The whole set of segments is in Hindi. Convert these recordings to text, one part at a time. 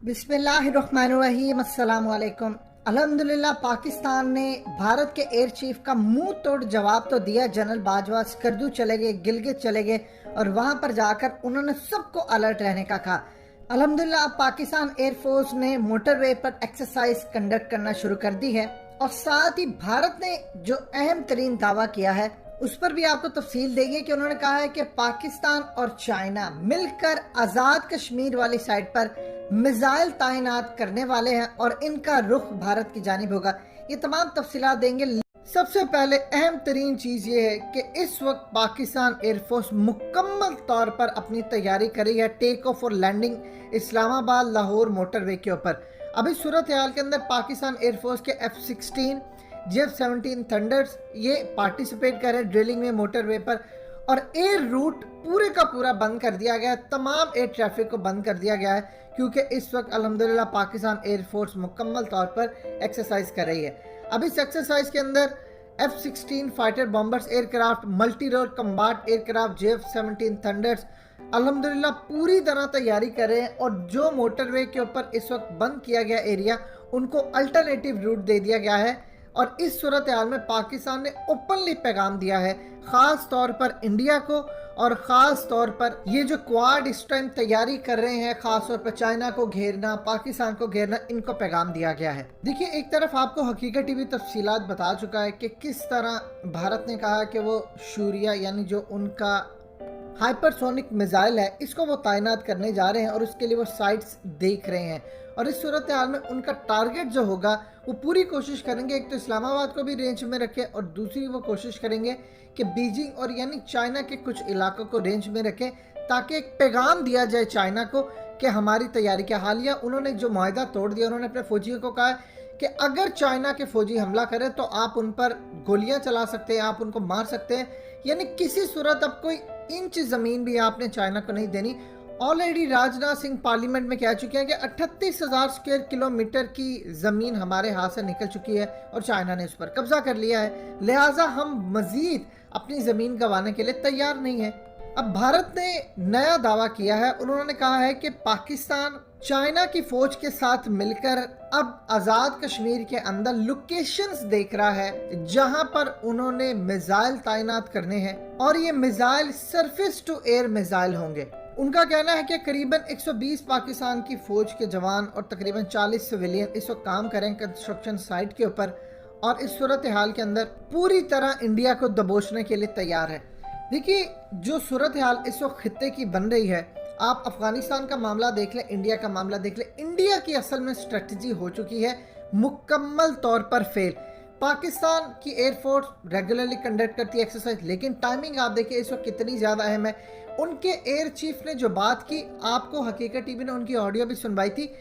बिस्मिल्लाहिर्रहमानिर्रहीम अस्सलाम वालेकुम। अल्हम्दुलिल्लाह पाकिस्तान ने भारत के एयर चीफ का मुंह तोड़ जवाब तो दिया। जनरल बाजवा स्कर्दू चले गए, गिलगित चले गए और वहां पर जाकर उन्होंने सबको अलर्ट रहने का कहा। अल्हम्दुलिल्लाह अब पाकिस्तान एयरफोर्स ने मोटरवे पर एक्सरसाइज कंडक्ट करना शुरू कर दी है और साथ ही भारत ने जो अहम तरीन दावा किया है उस पर भी आपको तफसील देंगे कि उन्होंने कहा है कि पाकिस्तान और चाइना मिलकर आजाद कश्मीर वाली साइड पर मिसाइल तैनात करने वाले हैं और इनका रुख भारत की जानिब होगा। ये तमाम तफसीलात देंगे। सबसे पहले अहम तरीन चीज ये है कि इस वक्त पाकिस्तान एयरफोर्स मुकम्मल तौर पर अपनी तैयारी कर रही है टेक ऑफ और लैंडिंग इस्लामाबाद लाहौर मोटरवे के ऊपर। अभी सूरत हाल के अंदर पाकिस्तान एयरफोर्स के F-16 J-17 थंडर्स ये पार्टिसिपेट कर रहे हैं ड्रिलिंग में मोटरवे पर और एयर रूट पूरे का पूरा बंद कर दिया गया है। तमाम एयर ट्रैफिक को बंद कर दिया गया है क्योंकि इस वक्त अल्हम्दुलिल्लाह पाकिस्तान एयरफोर्स मुकम्मल तौर पर एक्सरसाइज कर रही है। अब इस एक्सरसाइज के अंदर F-16 fighter bombers aircraft, multi role combat aircraft J-17 thunders अल्हम्दुलिल्लाह पूरी तरह तैयारी कर रहे हैं और जो मोटरवे के ऊपर इस वक्त बंद किया गया एरिया उनको अल्टरनेटिव रूट दे दिया गया है। और इस सूरत हाल में पाकिस्तान ने ओपनली पैगाम दिया है खास तौर पर इंडिया को और ख़ास तौर पर ये जो क्वाड इस टाइम तैयारी कर रहे हैं, ख़ास तौर पर चाइना को घेरना, पाकिस्तान को घेरना, इनको पैगाम दिया गया है। देखिए, एक तरफ आपको हकीकत टीवी तफसीलात बता चुका है कि किस तरह भारत ने कहा कि वो शूरिया यानी जो उनका हाइपरसोनिक मिसाइल है इसको वो तैनात करने जा रहे हैं और उसके लिए वो साइट्स देख रहे हैं। और इस सूरत हाल में उनका टारगेट जो होगा वो पूरी कोशिश करेंगे एक तो इस्लामाबाद को भी रेंज में रखे और दूसरी वो कोशिश करेंगे कि बीजिंग और यानी चाइना के कुछ इलाकों को रेंज में रखें ताकि एक पैगाम दिया जाए चाइना को कि हमारी तैयारी के हालिया उन्होंने जो मुआहदा तोड़ दिया। उन्होंने अपने फौजियों को कहा कि अगर चाइना के फौजी हमला करें तो आप उन पर गोलियां चला सकते हैं, आप उनको मार सकते हैं, यानी किसी सूरत अब कोई इंच जमीन भी आपने चाइना को नहीं देनी। ऑलरेडी राजनाथ सिंह पार्लियामेंट में कह चुके हैं कि 38,000 स्क्वायर किलोमीटर की जमीन हमारे हाथ से निकल चुकी है और चाइना ने उस पर कब्जा कर लिया है, लिहाजा हम मजीद अपनी जमीन गंवाने के लिए तैयार नहीं है। अब भारत ने नया दावा किया है, उन्होंने कहा है कि पाकिस्तान चाइना की फौज के साथ मिलकर अब आजाद कश्मीर के अंदर लोकेशंस देख रहा है जहां पर उन्होंने मिसाइल तैनात करने हैं और ये missile surface to air missile होंगे। उनका कहना है कि करीबन 120 पाकिस्तान की फौज के जवान और तकरीबन 40 सिविलियन इस वक्त काम करें कंस्ट्रक्शन साइट के ऊपर और इस सूरत हाल के अंदर पूरी तरह इंडिया को दबोचने के लिए तैयार है। देखिए, जो सूरत हाल इस वक्त खित्ते की बन रही है, आप अफगानिस्तान का मामला देख लें, इंडिया का मामला देख लें, इंडिया की असल में स्ट्रेटजी हो चुकी है मुकम्मल तौर पर फेल। पाकिस्तान की एयरफोर्स रेगुलरली कंडक्ट करती है एक्सरसाइज, लेकिन टाइमिंग आप देखिए इस वक्त कितनी ज़्यादा अहम है। उनके एयर चीफ ने जो बात की, आपको हकीकत टीवी ने उनकी ऑडियो भी सुनवाई थी,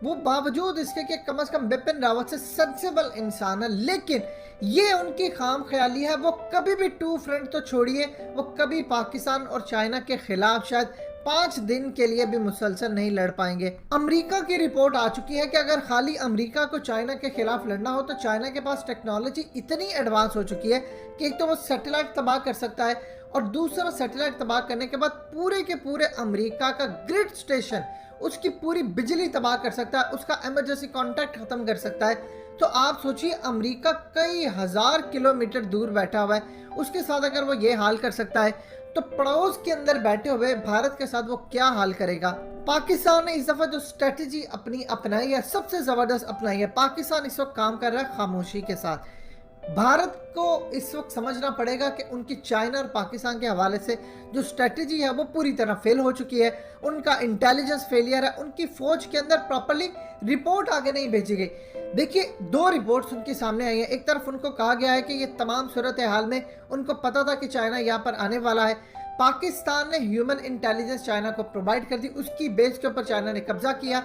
वो बावजूद इसके कि कम से कम बिपिन रावत से सेंसिबल इंसान है, लेकिन ये उनकी खाम ख्याली है। वो कभी भी टू फ्रंट तो छोड़िए, वो कभी पाकिस्तान और चाइना के खिलाफ शायद 5 दिन के लिए भी मुसलसल नहीं लड़ पाएंगे। अमेरिका की रिपोर्ट आ चुकी है कि अगर खाली अमेरिका को चाइना के खिलाफ लड़ना हो तो चाइना के पास टेक्नोलॉजी इतनी एडवांस हो चुकी है कि एक तो वो सैटेलाइट तबाह कर सकता है और दूसरा सैटेलाइट तबाह करने के बाद पूरे के पूरे अमेरिका का ग्रिड स्टेशन, उसकी पूरी बिजली तबाह कर सकता है, उसका इमरजेंसी कॉन्टैक्ट खत्म कर सकता है। तो आप सोचिए, अमेरिका कई हजार किलोमीटर दूर बैठा हुआ है, उसके साथ अगर वो ये हाल कर सकता है तो पड़ोस के अंदर बैठे हुए भारत के साथ वो क्या हाल करेगा। पाकिस्तान ने इस दफा जो स्ट्रेटजी अपनी अपनाई है सबसे जबरदस्त अपनाई है। पाकिस्तान इस वक्त काम कर रहा है खामोशी के साथ। भारत को इस वक्त समझना पड़ेगा कि उनकी चाइना और पाकिस्तान के हवाले से जो स्ट्रेटजी है वो पूरी तरह फेल हो चुकी है। उनका इंटेलिजेंस फेलियर है, उनकी फौज के अंदर प्रॉपर्ली रिपोर्ट आगे नहीं भेजी गई। देखिए, 2 रिपोर्ट्स उनके सामने आई हैं। एक तरफ उनको कहा गया है कि ये तमाम सूरत हाल में उनको पता था कि चाइना यहाँ पर आने वाला है, पाकिस्तान ने ह्यूमन इंटेलिजेंस चाइना को प्रोवाइड कर दी, उसकी बेस के ऊपर चाइना ने कब्जा किया,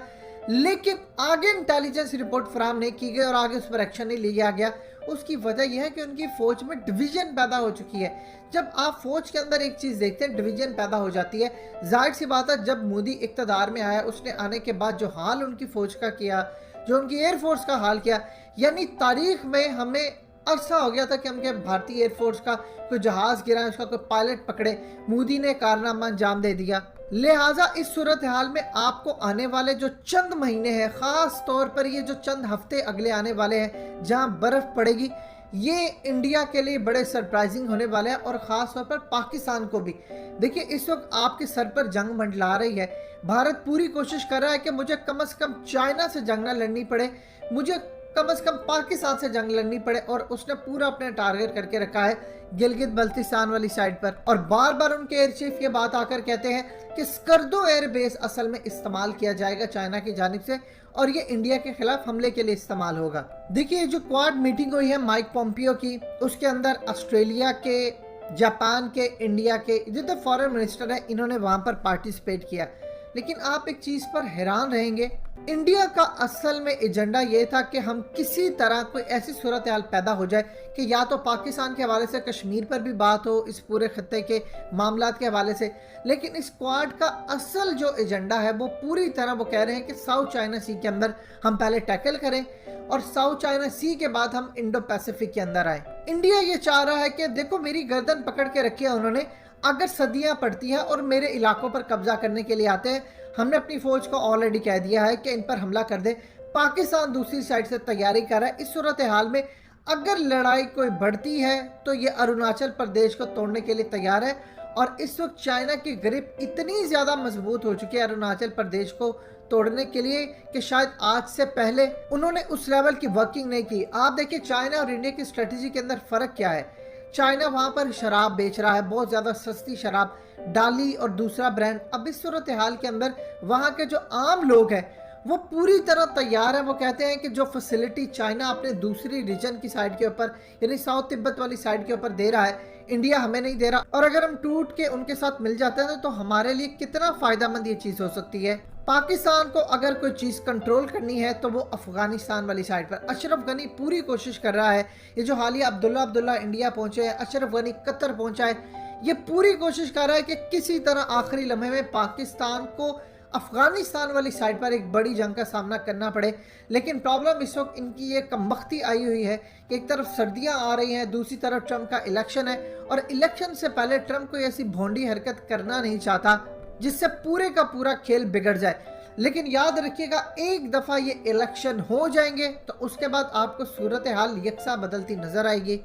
लेकिन आगे इंटेलिजेंस रिपोर्ट फराहम नहीं की गई और आगे उस पर एक्शन नहीं लिया गया। उसकी वजह यह है कि उनकी फौज में डिवीजन पैदा हो चुकी है। जब आप फौज के अंदर एक चीज देखते हैं, डिवीजन पैदा हो जाती है। जाहिर सी बात है, जब मोदी इक़्तिदार में आया, उसने आने के बाद जो हाल उनकी फौज का किया, जो उनकी एयरफोर्स का हाल किया, यानी तारीख में हमने अरसा हो गया था कि हम भारतीय एयरफोर्स का कोई जहाज गिरा, उसका कोई पायलट पकड़े, मोदी ने कारनामा अंजाम दे दिया। लिहाजा इस सूरत हाल में आपको आने वाले जो चंद महीने हैं, खास तौर पर ये जो चंद हफ्ते अगले आने वाले हैं जहां बर्फ पड़ेगी, ये इंडिया के लिए बड़े सरप्राइजिंग होने वाले हैं और ख़ास तौर पर पाकिस्तान को भी। देखिए, इस वक्त आपके सर पर जंग मंडला रही है। भारत पूरी कोशिश कर रहा है कि मुझे कम से कम चाइना से जंग ना लड़नी पड़े, मुझे कम से कम पाकिस्तान से जंग लड़नी पड़े, और उसने पूरा अपने टारगेट करके रखा है गिलगित बल्तिस्तान वाली साइड पर। और बार बार उनके एयर चीफ ये बात आकर कहते हैं कि स्कर्दो एयर बेस असल में इस्तेमाल किया जाएगा चाइना की जानिब से, और ये इंडिया के खिलाफ हमले के लिए इस्तेमाल होगा। देखिए, जो क्वाड मीटिंग हुई है माइक पोम्पियो की, उसके अंदर ऑस्ट्रेलिया के, जापान के, इंडिया के जितने फॉरेन मिनिस्टर हैं, इन्होंने वहां पर पार्टिसिपेट किया। लेकिन आप एक चीज पर हैरान रहेंगे, इंडिया का असल में एजेंडा ये था कि हम किसी तरह कोई ऐसी सूरत हाल पैदा हो जाए कि या तो पाकिस्तान के हवाले से कश्मीर पर भी बात हो, इस पूरे खत्ते के मामला के हवाले से। लेकिन इस क्वाड का असल जो एजेंडा है वो पूरी तरह वो कह रहे हैं कि साउथ चाइना सी के अंदर हम पहले टैकल करें और साउथ चाइना सी के बाद हम इंडो पैसिफिक के अंदर आए। इंडिया ये चाह रहा है कि देखो, मेरी गर्दन पकड़ के रखी है उन्होंने, अगर सदियां पड़ती हैं और मेरे इलाकों पर कब्जा करने के लिए आते हैं, हमने अपनी फौज को ऑलरेडी कह दिया है कि इन पर हमला कर दे। पाकिस्तान दूसरी साइड से तैयारी कर रहा है। इस सूरत हाल में अगर लड़ाई कोई बढ़ती है तो ये अरुणाचल प्रदेश को तोड़ने के लिए तैयार है, और इस वक्त चाइना की ग्रिप इतनी ज्यादा मजबूत हो चुकी है अरुणाचल प्रदेश को तोड़ने के लिए कि शायद आज से पहले उन्होंने उस लेवल की वर्किंग नहीं की। आप देखिए, चाइना और इंडिया की स्ट्रेटेजी के अंदर फर्क क्या है। चाइना वहां पर शराब बेच रहा है, बहुत ज्यादा सस्ती शराब, डाली और दूसरा ब्रांड। अब इस सूरत हाल के अंदर वहां के जो आम लोग हैं वो पूरी तरह तैयार है। वो कहते हैं कि जो फैसिलिटी चाइना अपने दूसरी रीजन की साइड के ऊपर, यानी साउथ तिब्बत वाली साइड के ऊपर दे रहा है, इंडिया हमें नहीं दे रहा, और अगर हम टूट के उनके साथ मिल जाते हैं तो हमारे लिए कितना फायदेमंद ये चीज हो सकती है। पाकिस्तान को अगर कोई चीज कंट्रोल करनी है तो वो अफगानिस्तान वाली साइड पर। अशरफ गनी पूरी कोशिश कर रहा है। ये जो हालिया अब्दुल्ला इंडिया पहुंचे हैं, अशरफ गनी कतर पहुंचा है, ये पूरी कोशिश कर रहा है कि किसी तरह आखिरी लम्हे में पाकिस्तान को अफगानिस्तान वाली साइड पर एक बड़ी जंग का सामना करना पड़े। लेकिन प्रॉब्लम इस वक्त इनकी ये कमबख्ती आई हुई है कि एक तरफ सर्दियां आ रही हैं, दूसरी तरफ ट्रंप का इलेक्शन है, और इलेक्शन से पहले ट्रंप कोई ऐसी भोंडी हरकत करना नहीं चाहता जिससे पूरे का पूरा खेल बिगड़ जाए। लेकिन याद रखिएगा, एक दफा ये इलेक्शन हो जाएंगे तो उसके बाद आपको सूरत हाल यकसा बदलती नजर आएगी।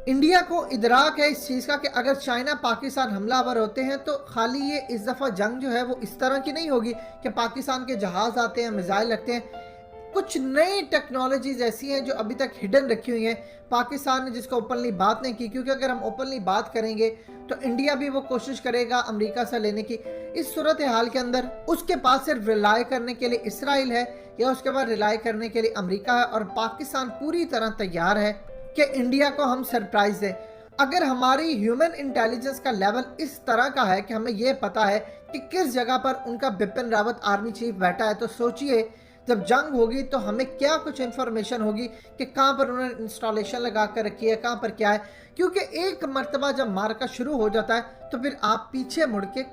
इंडिया को इदराक है इस चीज का कि अगर चाइना पाकिस्तान हमलावर होते हैं तो खाली ये इस दफा जंग जो है वो इस तरह की नहीं होगी कि पाकिस्तान के जहाज आते हैं, मिसाइल लगते हैं। कुछ नई टेक्नोलॉजीज ऐसी हैं जो अभी तक हिडन रखी हुई हैं, पाकिस्तान ने जिसको ओपनली बात नहीं की, क्योंकि अगर हम ओपनली बात करेंगे तो इंडिया भी वो कोशिश करेगा अमेरिका से लेने की। इस सूरत हाल के अंदर उसके पास सिर्फ रिलाई करने के लिए इसराइल है, या उसके बाद रिलाई करने के लिए अमेरिका है, और पाकिस्तान पूरी तरह तैयार है कि इंडिया को हम सरप्राइज दें। अगर हमारी ह्यूमन इंटेलिजेंस का लेवल इस तरह का है कि हमें यह पता है कि किस जगह पर उनका बिपिन रावत आर्मी चीफ बैठा है, तो सोचिए जब जंग होगी तो हमें क्या कुछ इंफॉर्मेशन होगी कि कहां पर उन्होंने इंस्टॉलेशन लगा कर रखी है, कहां पर क्या है। क्योंकि एक मर्तबा जब मार्का शुरू हो जाता है तो फिर आप पीछे मुड़ के